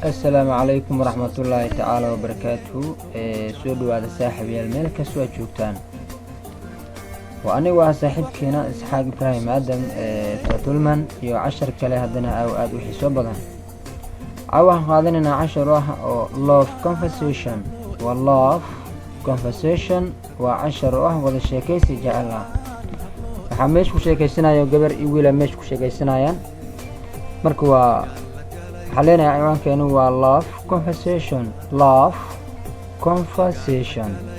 السلام عليكم ورحمة الله تعالى وبركاته. سود هذا ساحب يا الملك سوى جوكتان وأنا وصاحب كنا إسحاق إبراهيم آدم تطلمن يو 10 كلا هدنا أو أدو حساب بدن عواه هذنا 10 love conversation والlove conversation و10 وهذا الشيء كيس جعلها حمش كشيكيسنا يو جبر يويلا مش كشيكيسنا مركوا حلينا عنوان كانوا love conversation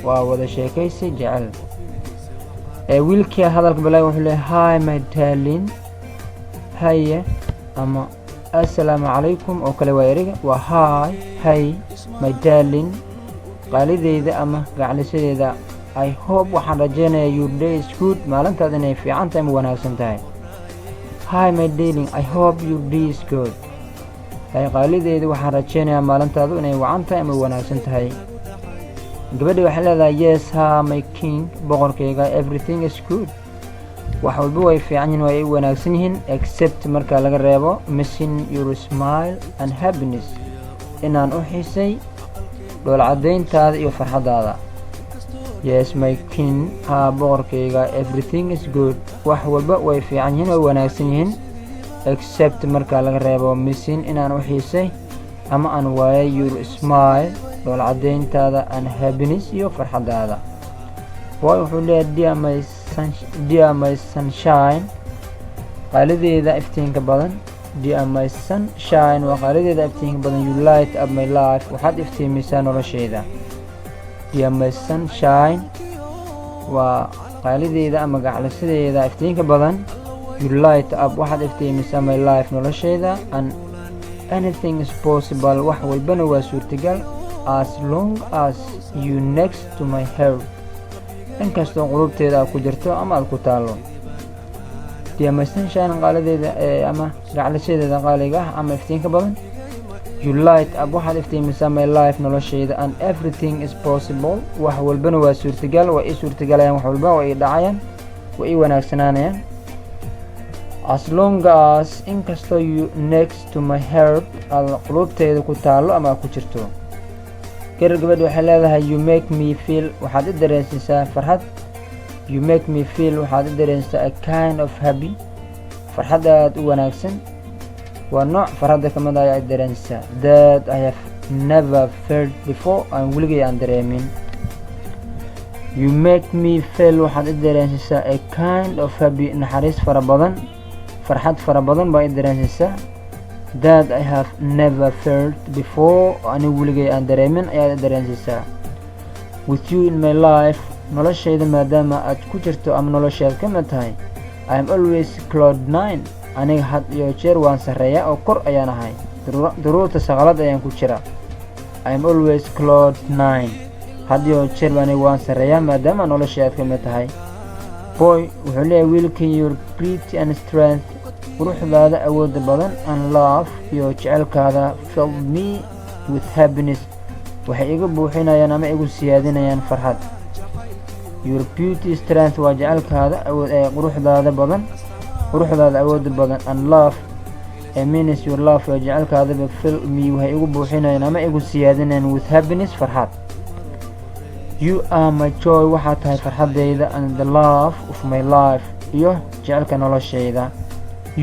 وهذا الشيء كيس جعل ويلكي هذا القبلاء وحله هاي my darling هيا أما السلام عليكم أو كلا ويرجع وهاي هاي my darling قال ذي إذا أما قال سيد إذا I hope وحرجنا your day is good ما لن تدني في عن تيم وانا سنتاي Hi my darling I hope your day is good هاي قال ذي إذا وحرجنا ما لن تدني وعن تيم وانا سنتاي قبل وحلا ذا yes ha my king بقر كيجا everything is good وحول بوي في عنين وأي وناسنهن except مركا لقريبه missing your smile and happiness إن أن أحسي دول عدين تاد يو فرحة هذا yes my king ha بقر كيجا everything is good وحول بوي في عنين وأي وناسنهن except مركا لقريبه missing إن أن أحسي أما أن واي your smile دول عدين تاد and happiness يو فرحة هذا وحول dear my sunshine قال ذي إذا افتينك بدن dear my sunshine وقال ذي إذا افتينك بدن you light up my life وحد افتين ميسان ولا شيء ذا dear my sunshine وقال ذي إذا أما قال سيدي إذا افتينك بدن you light up وحد افتين ميسان my life ولا شيء ذا and anything is possible وحول بنو وسورتقال as long as you next to my heart inkastoo qulubteeda ku jirto ama aad ku taalo diyamaysan qaaladeeda ama gaclasheeda qaaliga ama iftiinka badan you light up waxaad iftiimisaa my life noloshayda and everything is possible wax walbana waa suurtagal waa ii suurtagalayaan wax walba waa ii dhacayaan waa ii wanaagsanaanayaan as long as inkastoo you next to my heart aad qulubteeda ku taalo ama ku jirto gabadh waxay leedahay you make me feel waxaad dareensiisaa farxad you make me feel waxaad dareensiisaa a kind of happy farxad aad u wanaagsan waa nooc farxad kamid ah ay dareensiisaa that I have never felt before aan weligay aan dareemin you make me feel waxaad dareensiisaa a kind of happy naxariis fara badan farxad fara badan baa dareensiisaa that I have never felt before ani weligay aan dareemin ayaa dareensiisaa with you in my life noloshayda maadaama aad ku jirto ama noloshaad ka mid tahay I am always cloud 9 aniga had iyo jeer waan sareeyaa oo kor ayaan ahay duruurta saqalad ayaan ku jira I am always cloud 9 had iyo jeer waan sareeyaa maadaama noloshaad ka mid tahay boy wuxuu leeyahay wiilkan your pretty and strength ruuxdaada awood badan and love iyo jecelkaada fill me with happiness waxay igu buuxinayaan ama igu siyaadinayaan farxad your beauty strength waa jecelkaada awood ee ruuxdaada awood badan and love means your love iyo jecelkaada fill me waxay igu buuxinayaan ama igu siyaadinayaan with happiness farxad you are my joy waxaad tahay farxadayda and the love of my life iyo jecelka noloshayda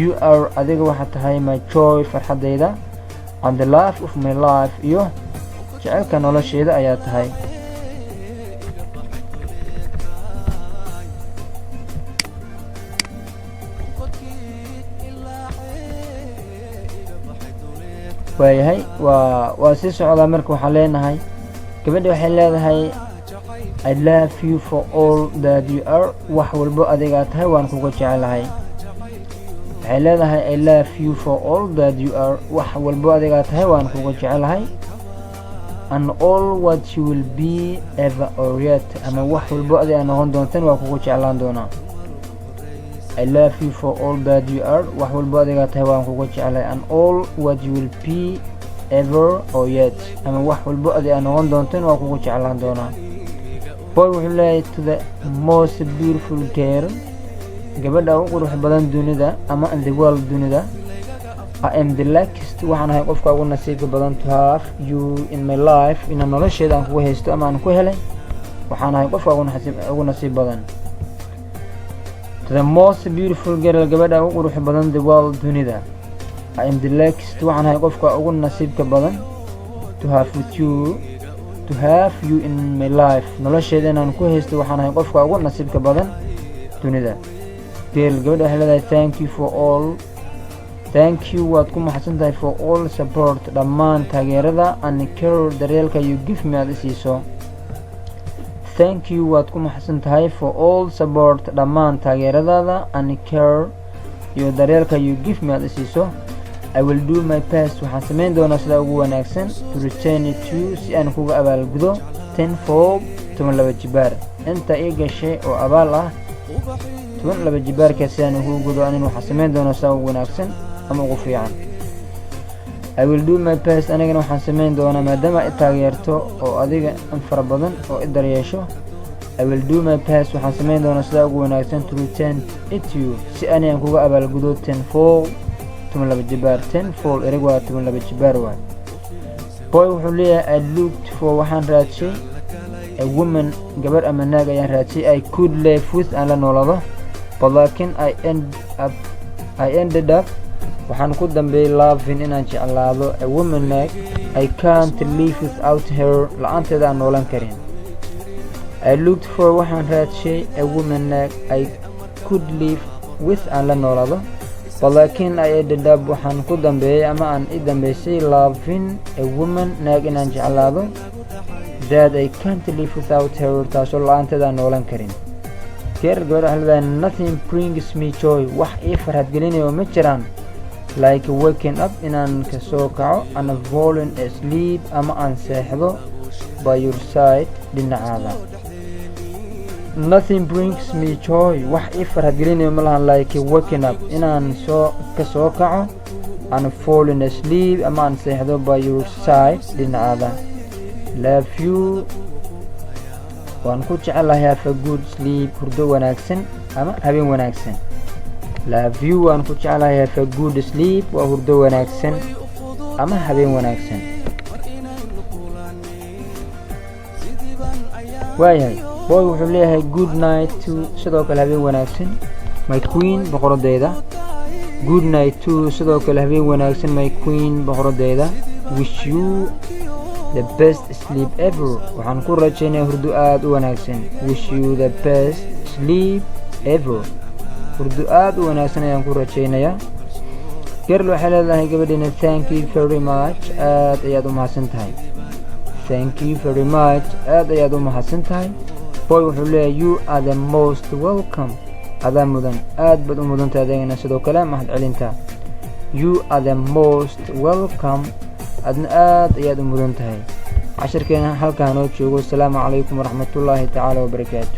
you are adiga waxaad tahay my joy farxadayda and the love of my life iyo jecelka noloshayda ayaa tahay waayahay waa sii socdaa marka waxaan leenahay gabadha waxay leedahay I love you for all that you are wax walbo adiga tahay waan kugu jecelahay waxay leedahay I love you for all that you are wax walbo adiga tahay waan kugu jecelahay and all what you will be ever or yet ama wax walbo adiga noqon doontaan waa kugu jeclaan doonaa I love you for all that you are wax walbo adiga tahay waan kugu jecelahay and all what you will be ever or yet ama wax walbo adiga noqon doontaan waa kugu jeclaan doonaa boy wuxuu leeyahay to the most beautiful girl gabadha ugu qurux badan dunida ama in the world dunida I am the luckiest waxaan ahay qofka ugu nasiibka badan to have you in my life inaan nolosheeda aan kugu haysto ama aan ku helay waxaan ahay qofka ugu nasiib badan the most beautiful girl gabadha ugu qurux badan the world dunida I am the luckiest waxaan ahay qofka ugu nasiibka badan to have you in my life nolosheeda inaan ku haysto waxaan ahay qofka ugu nasiibka badan dunida girl gabadha waxay leedahay thank you waad ku mahadsantahay for all support dhammaan taageerada and care daryeelka you give me aad isiiso thank you waad ku mahadsantahay for all support dhammaan taageeradaada and care iyo daryeelka you give me aad isiiso I will do my best waxaan samayn doonaa sida ugu wanaagsan to return it to you si aan kuga abaalgudo tenfold 12 jibaar inta ii gashay oo abaal ah 12 jibaarka si aan ugu gudo anina waxaan samayn doonaa sida ugu wanaagsan ama ugu fiican I will do my best anigana waxaan samayn doonaa maadaama ay taageerto oo adiga in fara badan oo i daryeesho I will do my best waxaan samayn doonaa sida ugu wanaagsan to return it to you si aan kuga abaalgudo tenfold 12 jibaar tenfold ereg waa 12 jibaar waa boy wuxuu leeyahay I looked for waxaan raadshay a woman gabar ama naag ayaan raadshay I could live with aan la noolado but laakiin I ended up waxaan ku dambeeyay loving inaan jeclaado a woman naag I can't live without her la'aanteeda aan noolan karin I looked for waxaan raadshay a woman naag I could live with aan la noolado but laakiin I ended up waxaan ku dambeeyay ama aan i dambeysay loving a woman naag inaan jeclaado that I can't live without her taasoo la'aanteeda aan noolan karin gabadha waxay leedahay nothing brings me joy wax ii farxad gelinayo ma jiraan like waking up inaan ka soo kaco and falling asleep ama aan seexdo by your side dhinacaada nothing brings me joy wax ii farxad gelinayo ma lahan like waking up inaan ka soo kaco and falling asleep ama aan seexdo by your side dhinacaada love you waan ku jecelahay have a good sleep hurdo wanaagsan ama habeen wanaagsan love you waan ku jecelahay have a good sleep waa hurdo wanaagsan ama habeen wanaagsan waayahay boy wuxuu leeyahay good night to sidoo kale habeen wanaagsan my queen boqoradeeda good night to sidoo kale habeen wanaagsan my queen boqoradeeda wish you the best sleep ever waxaan ku rajaynayaa hurdo aad u wanaagsan wish you the best sleep ever hurdo aad u wanaagsan ayaan ku rajaynayaa girl waxay leedahay gabadheena thank you very much aad ayaad u mahadsantahay thank you very much aad ayaad u mahadsantahay boy wuxuu leeyahay you are the most welcome adaa mudan aad baad u mudantahay adeegana sidoo kale mahad celinta you are the most welcome adna aad ayaad u mudan tahay casharkeena halkaa noo joogo asalaamu calaykum waraxmatullaahi tacaala wabarakaatu